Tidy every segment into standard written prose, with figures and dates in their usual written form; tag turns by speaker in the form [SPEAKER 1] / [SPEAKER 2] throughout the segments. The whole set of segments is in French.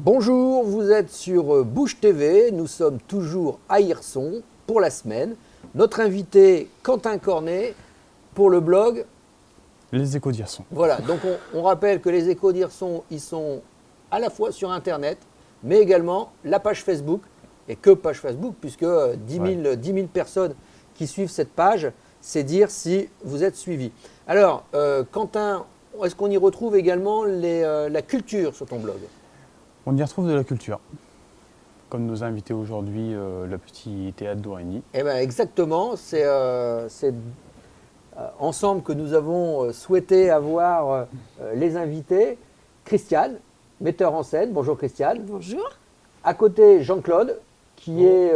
[SPEAKER 1] Bonjour, vous êtes sur Bouche TV, nous sommes toujours à Hirson pour la semaine. Notre invité, Quentin Cornet, pour le blog.
[SPEAKER 2] Les Échos d'Hirson.
[SPEAKER 1] Voilà, donc on rappelle que les Échos d'Hirson, ils sont à la fois sur Internet, mais également la page Facebook, et que page Facebook, puisque 10 000 personnes qui suivent cette page, c'est dire si vous êtes suivi. Alors, Quentin, est-ce qu'on y retrouve également la culture sur ton blog ?
[SPEAKER 2] On y retrouve de la culture, comme nos invités aujourd'hui, le petit théâtre d'Origny.
[SPEAKER 1] Eh bien exactement, c'est ensemble que nous avons souhaité avoir les invités. Christiane, metteur en scène. Bonjour Christiane.
[SPEAKER 3] Bonjour.
[SPEAKER 1] À côté, Jean-Claude, qui est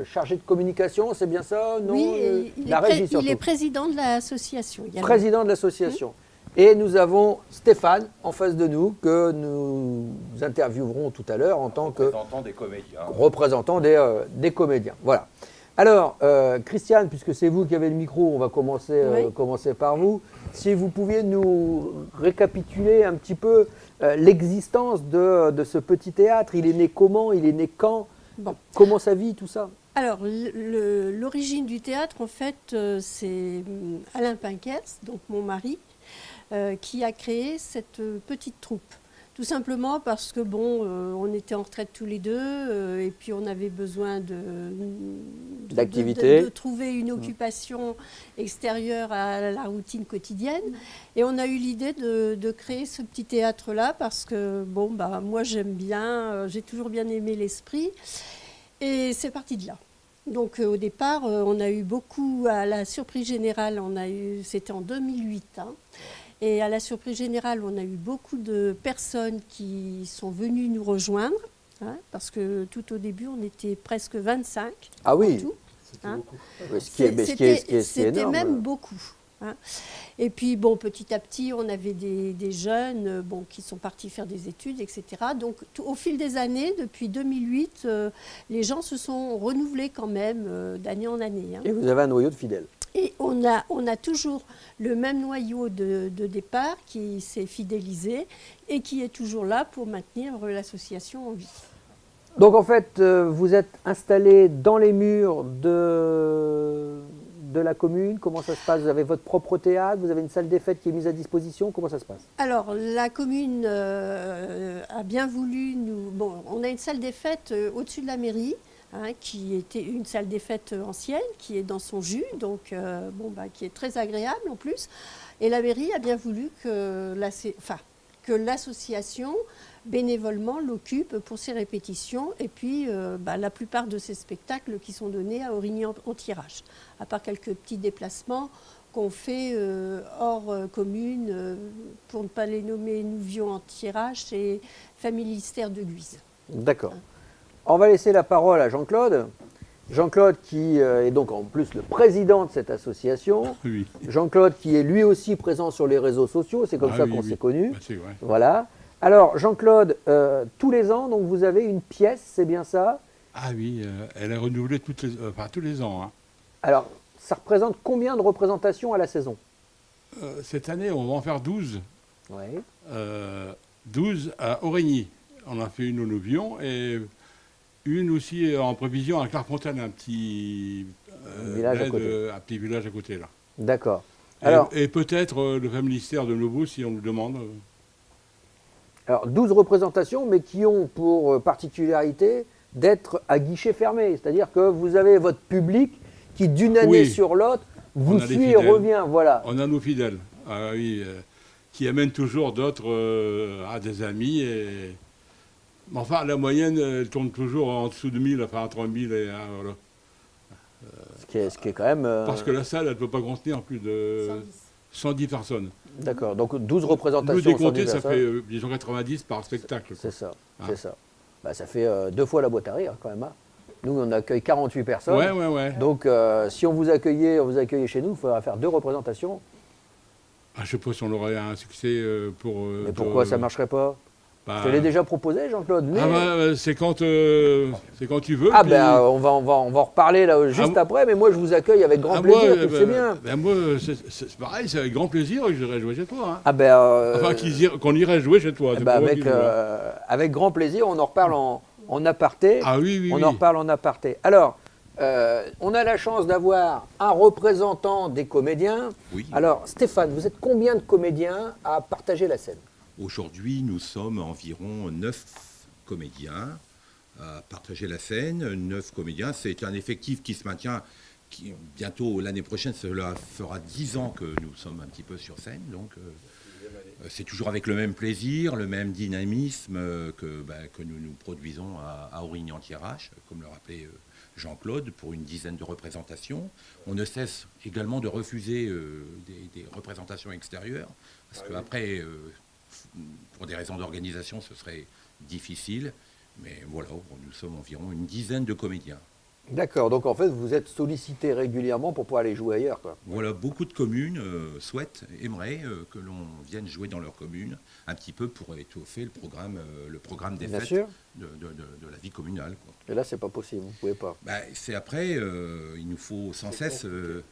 [SPEAKER 1] chargé de communication, c'est bien ça? Non,
[SPEAKER 3] oui, il est président de l'association.
[SPEAKER 1] Président de l'association. Et nous avons Stéphane en face de nous, que nous interviewerons tout à l'heure en tant que représentant des comédiens. Voilà. Alors, Christiane, puisque c'est vous qui avez le micro, on va commencer par vous. Si vous pouviez nous récapituler un petit peu l'existence de ce petit théâtre. Il est né comment? Il est né quand? Comment ça vit tout ça?
[SPEAKER 3] Alors, l'origine du théâtre, en fait, c'est Alain Pinquès, donc mon mari, qui a créé cette petite troupe. Tout simplement parce que, on était en retraite tous les deux et puis on avait besoin de trouver une occupation extérieure à la routine quotidienne. Et on a eu l'idée de créer ce petit théâtre-là parce que, moi j'aime bien, j'ai toujours bien aimé l'esprit. Et c'est parti de là. Donc au départ, on a eu beaucoup, à la surprise générale, c'était en 2008, et à la surprise générale, on a eu beaucoup de personnes qui sont venues nous rejoindre, parce que tout au début, on était presque 25.
[SPEAKER 1] Ah oui,
[SPEAKER 3] tout,
[SPEAKER 1] c'était
[SPEAKER 3] même beaucoup. Et puis, petit à petit, on avait des jeunes qui sont partis faire des études, etc. Donc, au fil des années, depuis 2008, les gens se sont renouvelés quand même d'année en année.
[SPEAKER 1] Et vous avez un noyau de fidèles.
[SPEAKER 3] Et on a toujours le même noyau de départ qui s'est fidélisé et qui est toujours là pour maintenir l'association en vie.
[SPEAKER 1] Donc en fait, vous êtes installé dans les murs de la commune. Comment ça se passe? Vous avez votre propre théâtre? Vous avez une salle des fêtes qui est mise à disposition? Comment ça se passe?
[SPEAKER 3] Alors, la commune a bien voulu nous... on a une salle des fêtes au-dessus de la mairie, qui était une salle des fêtes ancienne, qui est dans son jus, donc qui est très agréable en plus. Et la mairie a bien voulu que l'association bénévolement l'occupe pour ses répétitions et puis la plupart de ses spectacles qui sont donnés à Origny en tirage, à part quelques petits déplacements qu'on fait hors commune, pour ne pas les nommer Nouvion en tirage, c'est Familistère de Guise.
[SPEAKER 1] D'accord. On va laisser la parole à Jean-Claude. Jean-Claude qui est donc en plus le président de cette association.
[SPEAKER 4] Oui.
[SPEAKER 1] Jean-Claude qui est lui aussi présent sur les réseaux sociaux, c'est comme ça qu'on s'est connus.
[SPEAKER 4] C'est vrai.
[SPEAKER 1] Voilà. Alors Jean-Claude, tous les ans, donc vous avez une pièce, c'est bien ça?
[SPEAKER 4] Ah oui, elle est renouvelée tous les ans.
[SPEAKER 1] Alors, ça représente combien de représentations à la saison?
[SPEAKER 4] Cette année, on va en faire 12.
[SPEAKER 1] Oui.
[SPEAKER 4] 12 à Origny. On a fait une au Nouvion et une aussi en prévision à Clairefontaine, un petit
[SPEAKER 1] village
[SPEAKER 4] à côté là.
[SPEAKER 1] D'accord.
[SPEAKER 4] Et peut-être le Familistère de Novo si on nous demande.
[SPEAKER 1] Alors 12 représentations, mais qui ont pour particularité d'être à guichet fermé. C'est-à-dire que vous avez votre public qui, d'une année sur l'autre, vous suit et revient. Voilà.
[SPEAKER 4] On a nos fidèles, qui amènent toujours d'autres à des amis. Mais enfin, la moyenne, elle tourne toujours en dessous de 1000, enfin entre 1000 et... voilà.
[SPEAKER 1] Ce qui est quand même...
[SPEAKER 4] Parce que la salle, elle ne peut pas contenir plus de 110 personnes.
[SPEAKER 1] D'accord, donc 12 représentations.
[SPEAKER 4] Nous décompter, ça fait disons 90 par spectacle.
[SPEAKER 1] C'est ça, c'est ça. Ça fait 2 fois la boîte à rire quand même. Nous, on accueille 48 personnes.
[SPEAKER 4] Ouais.
[SPEAKER 1] Donc, si on vous accueillait chez nous, il faudra faire 2 représentations.
[SPEAKER 4] Je sais pas si on aurait un succès pour...
[SPEAKER 1] Mais pourquoi ça ne marcherait pas?
[SPEAKER 4] Bah,
[SPEAKER 1] Je te l'ai déjà proposé, Jean-Claude. Mais...
[SPEAKER 4] c'est quand tu veux.
[SPEAKER 1] Ah
[SPEAKER 4] puis-
[SPEAKER 1] ben, on va en reparler là, juste après, mais moi je vous accueille avec grand plaisir, puis c'est bien.
[SPEAKER 4] Moi, c'est pareil, c'est avec grand plaisir que j'irai jouer chez toi. Hein.
[SPEAKER 1] Ah ben,
[SPEAKER 4] Enfin, qu'on irait jouer chez toi. c'est pas moi qui joue, hein.
[SPEAKER 1] avec grand plaisir, on en reparle en aparté.
[SPEAKER 4] Ah oui.
[SPEAKER 1] On en reparle en aparté. Alors, on a la chance d'avoir un représentant des comédiens.
[SPEAKER 5] Oui.
[SPEAKER 1] Alors, Stéphane, vous êtes combien de comédiens à partager la scène?
[SPEAKER 5] Aujourd'hui, nous sommes environ 9 comédiens à partager la scène. 9 comédiens, c'est un effectif qui se maintient. Bientôt, l'année prochaine, cela fera 10 ans que nous sommes un petit peu sur scène. Donc, c'est toujours avec le même plaisir, le même dynamisme que nous produisons à Aurignan-Thiérache, comme le rappelait Jean-Claude, pour une dizaine de représentations. On ne cesse également de refuser des représentations extérieures, parce qu'après, pour des raisons d'organisation, ce serait difficile. Mais voilà, nous sommes environ une dizaine de comédiens.
[SPEAKER 1] D'accord, donc en fait, vous êtes sollicité régulièrement pour pouvoir aller jouer ailleurs, quoi.
[SPEAKER 5] Voilà, beaucoup de communes aimeraient que l'on vienne jouer dans leur commune, un petit peu pour étoffer le programme des
[SPEAKER 1] Bien
[SPEAKER 5] fêtes
[SPEAKER 1] sûr.
[SPEAKER 5] de la vie communale, quoi.
[SPEAKER 1] Et là, c'est pas possible, vous pouvez pas.
[SPEAKER 5] C'est après, il nous faut sans cesse,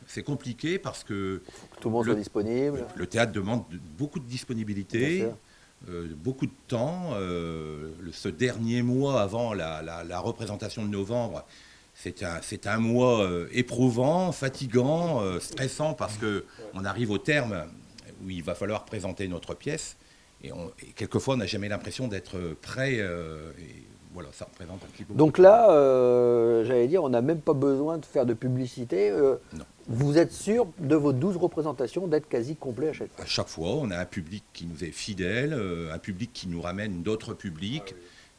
[SPEAKER 5] c'est compliqué parce que
[SPEAKER 1] Faut que tout le monde soit disponible.
[SPEAKER 5] le théâtre demande beaucoup de
[SPEAKER 1] Bien
[SPEAKER 5] disponibilité,
[SPEAKER 1] sûr.
[SPEAKER 5] beaucoup de temps. Ce dernier mois avant la représentation de novembre, c'est un mois éprouvant, fatigant, stressant, parce qu'on arrive au terme où il va falloir présenter notre pièce. Et quelquefois, on n'a jamais l'impression d'être prêt. Et voilà, ça représente un petit peu.
[SPEAKER 1] Donc là, j'allais dire, on n'a même pas besoin de faire de publicité.
[SPEAKER 5] Non.
[SPEAKER 1] Vous êtes sûr de vos 12 représentations d'être quasi complet à chaque fois?
[SPEAKER 5] À chaque fois, on a un public qui nous est fidèle, un public qui nous ramène d'autres publics,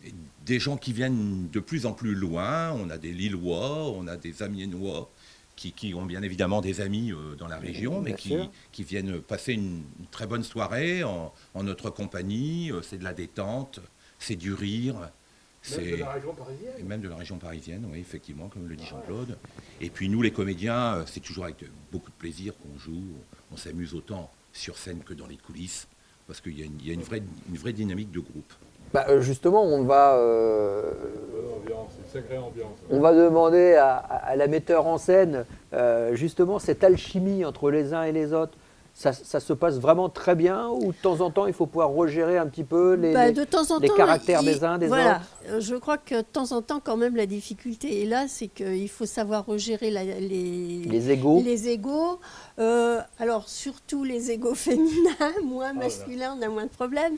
[SPEAKER 5] et des gens qui viennent de plus en plus loin. On a des Lillois, on a des Amiénois, qui ont bien évidemment des amis dans la région, mais qui viennent passer une très bonne soirée en notre compagnie. C'est de la détente, c'est du rire.
[SPEAKER 4] Même de la région parisienne.
[SPEAKER 5] Et même de la région parisienne, oui, effectivement, comme le dit Jean-Claude. Et puis nous, les comédiens, c'est toujours avec beaucoup de plaisir qu'on joue. On s'amuse autant sur scène que dans les coulisses, parce qu'il y a une vraie dynamique de groupe.
[SPEAKER 1] Bah, justement, on va
[SPEAKER 4] C'est une sacrée ambiance.
[SPEAKER 1] on va demander à la metteur en scène, justement, cette alchimie entre les uns et les autres. Ça se passe vraiment très bien, ou de temps en temps, il faut pouvoir regérer un petit peu les caractères des uns, des
[SPEAKER 3] voilà.
[SPEAKER 1] autres?
[SPEAKER 3] Je crois que de temps en temps, quand même, la difficulté est là, c'est qu'il faut savoir regérer
[SPEAKER 1] Les égos.
[SPEAKER 3] les égos. Alors, surtout les égos féminins, moins masculins, on a moins de problèmes.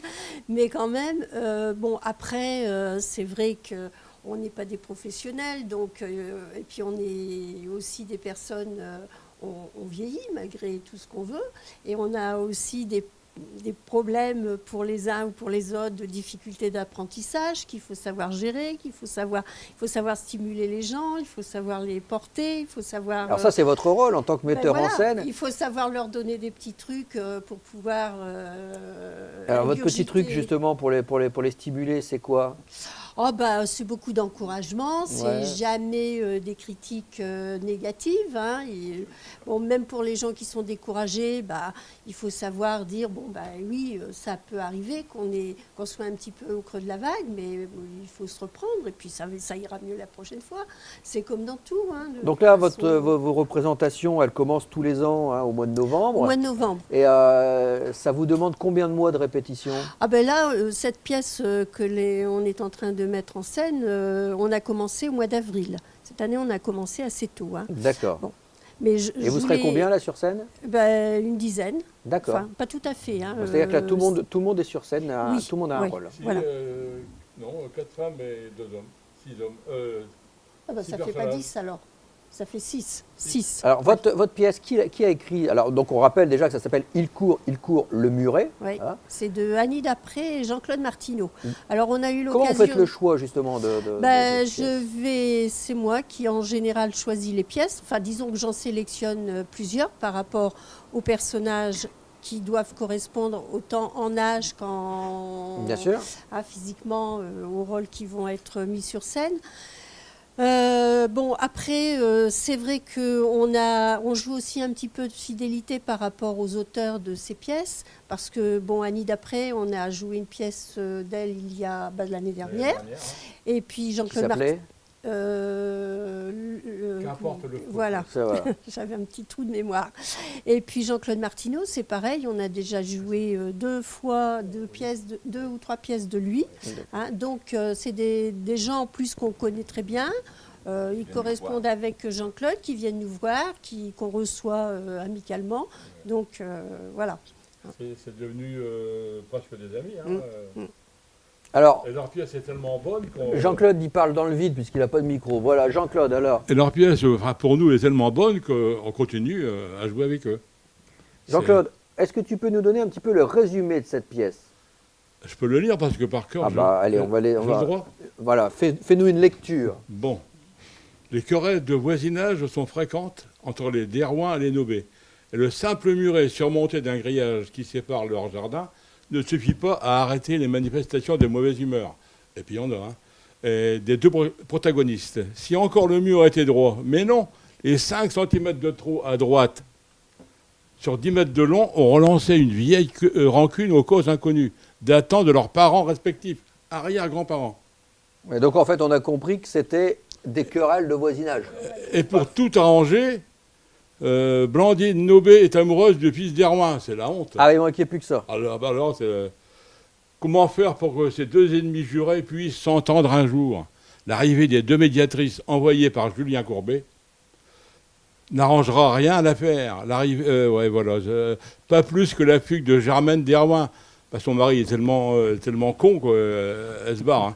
[SPEAKER 3] Mais quand même, bon, après, c'est vrai que on n'est pas des professionnels, donc, et puis on est aussi des personnes... on vieillit malgré tout ce qu'on veut, et on a aussi des problèmes pour les uns ou pour les autres, de difficultés d'apprentissage qu'il faut savoir gérer, il faut savoir stimuler les gens, il faut savoir les porter, il faut savoir...
[SPEAKER 1] Alors ça, c'est votre rôle en tant que metteur
[SPEAKER 3] voilà,
[SPEAKER 1] en scène.
[SPEAKER 3] il faut savoir leur donner des petits trucs pour pouvoir...
[SPEAKER 1] Alors votre petit truc,
[SPEAKER 3] ingurgiter.
[SPEAKER 1] justement, pour les stimuler, c'est quoi?
[SPEAKER 3] Oh bah, c'est beaucoup d'encouragement, c'est jamais des critiques négatives. Hein. Bon, même pour les gens qui sont découragés, bah, il faut savoir dire, bon, bah, oui, ça peut arriver qu'on soit un petit peu au creux de la vague, mais il faut se reprendre et puis ça ira mieux la prochaine fois. C'est comme dans tout. Hein,
[SPEAKER 1] Donc là, vos représentations, elles commencent tous les ans, hein, au mois de novembre.
[SPEAKER 3] Au mois de novembre.
[SPEAKER 1] Et ça vous demande combien de mois de répétition?
[SPEAKER 3] Ah ben là, cette pièce on est en train de mettre en scène, on a commencé au mois d'avril. Cette année, on a commencé assez tôt. Hein.
[SPEAKER 1] D'accord.
[SPEAKER 3] Bon. Mais
[SPEAKER 1] et vous serez combien là sur scène?
[SPEAKER 3] Ben, une dizaine.
[SPEAKER 1] D'accord.
[SPEAKER 3] Enfin, pas tout à fait. Hein.
[SPEAKER 1] C'est-à-dire que là, tout le monde est sur scène,
[SPEAKER 3] oui,
[SPEAKER 1] tout le monde a un rôle.
[SPEAKER 3] Voilà.
[SPEAKER 4] Non, 4 femmes et 2 hommes. 6 hommes.
[SPEAKER 3] Ah ben, ça ne fait pas 10 alors. Ça fait 6. 6.
[SPEAKER 1] Alors, votre pièce, qui a écrit? Alors, donc, on rappelle déjà que ça s'appelle Il court, le muret.
[SPEAKER 3] Oui,
[SPEAKER 1] Hein,
[SPEAKER 3] c'est de Annie Dapré et Jean-Claude Martineau. Alors, on a eu l'occasion...
[SPEAKER 1] Comment vous faites le choix, justement, de votre pièce?
[SPEAKER 3] C'est moi qui, en général, choisis les pièces. Enfin, disons que j'en sélectionne plusieurs par rapport aux personnages qui doivent correspondre autant en âge qu'en...
[SPEAKER 1] Bien sûr.
[SPEAKER 3] Physiquement, aux rôles qui vont être mis sur scène. Bon, après, c'est vrai qu'on joue aussi un petit peu de fidélité par rapport aux auteurs de ces pièces, parce que, bon, Annie D'après, on a joué une pièce d'elle il y a l'année dernière. Et puis Jean-Claude Martineau.
[SPEAKER 4] Qu'importe le fruit.
[SPEAKER 3] Voilà,
[SPEAKER 1] Voilà.
[SPEAKER 3] J'avais un petit trou de mémoire. Et puis Jean-Claude Martineau, c'est pareil, on a déjà joué deux ou trois pièces de lui. Hein, donc c'est des gens en plus qu'on connaît très bien. Ils correspondent avec Jean-Claude, qui viennent nous voir, qu'on reçoit amicalement. Donc voilà.
[SPEAKER 4] C'est devenu presque des amis. Hein.
[SPEAKER 1] Alors,
[SPEAKER 4] Et leur pièce est tellement bonne qu'on...
[SPEAKER 1] Jean-Claude, il parle dans le vide puisqu'il n'a pas de micro. Voilà, Jean-Claude, alors.
[SPEAKER 4] Et leur pièce, pour nous, est tellement bonne qu'on continue à jouer avec eux.
[SPEAKER 1] Jean-Claude, est-ce que tu peux nous donner un petit peu le résumé de cette pièce?
[SPEAKER 4] Je peux le lire parce que par cœur...
[SPEAKER 1] Ah bah, allez, on va aller...
[SPEAKER 4] J'ai le droit.
[SPEAKER 1] Voilà, fais-nous une lecture.
[SPEAKER 4] Bon. Les querelles de voisinage sont fréquentes entre les Derouins et les Nobet. Et le simple muret surmonté d'un grillage qui sépare leur jardin ne suffit pas à arrêter les manifestations de mauvaise humeur. Et puis il y en a, hein. Et des deux protagonistes. Si encore le mur était droit, mais non, les 5 cm de trou à droite sur 10 mètres de long ont relancé une vieille rancune aux causes inconnues, datant de leurs parents respectifs, arrière-grands-parents.
[SPEAKER 1] Et donc en fait, on a compris que c'était des querelles de voisinage.
[SPEAKER 4] Et pour tout arranger, Blandine Nobet est amoureuse du fils d'Erwin, c'est la honte.
[SPEAKER 1] Ah, il manquait plus que ça.
[SPEAKER 4] Alors c'est... Comment faire pour que ces deux ennemis jurés puissent s'entendre un jour? L'arrivée des deux médiatrices envoyées par Julien Courbet n'arrangera rien à l'affaire. Pas plus que la fugue de Germaine d'Erwin. Parce que son mari est tellement con qu'elle se barre. Hein.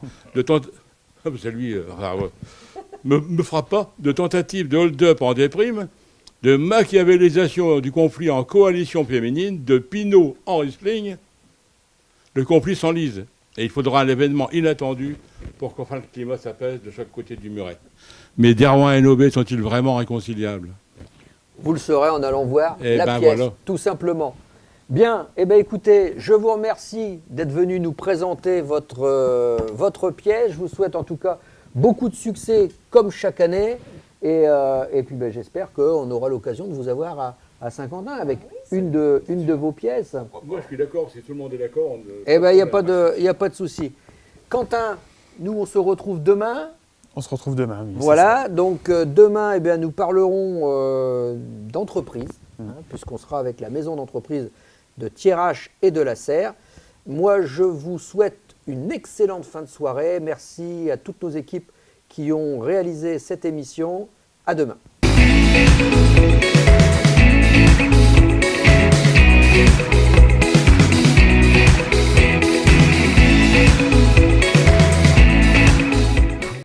[SPEAKER 4] C'est lui... me frappe pas de tentative de hold-up en déprime, de machiavélisation du conflit en coalition féminine, de Pinault en wrestling. Le conflit s'enlise. Et il faudra un événement inattendu pour qu'enfin le climat s'apaise de chaque côté du muret. Mais Derouin et Nobet sont-ils vraiment réconciliables?
[SPEAKER 1] Vous le saurez en allant voir la pièce, voilà. Tout simplement. Bien, eh bien écoutez, je vous remercie d'être venu nous présenter votre pièce. Je vous souhaite en tout cas beaucoup de succès comme chaque année. Et puis ben, j'espère qu'on aura l'occasion de vous avoir à Saint-Quentin avec une de vos pièces.
[SPEAKER 4] Moi je suis d'accord, si tout le monde est d'accord.
[SPEAKER 1] Eh bien il n'y a pas de souci. Quentin, nous on se retrouve demain.
[SPEAKER 2] On se retrouve demain, oui.
[SPEAKER 1] Voilà, donc demain, eh bien, nous parlerons d'entreprise, puisqu'on sera avec la maison d'entreprise de Thiérache et de la Serre. Moi, je vous souhaite une excellente fin de soirée. Merci à toutes nos équipes qui ont réalisé cette émission. À demain.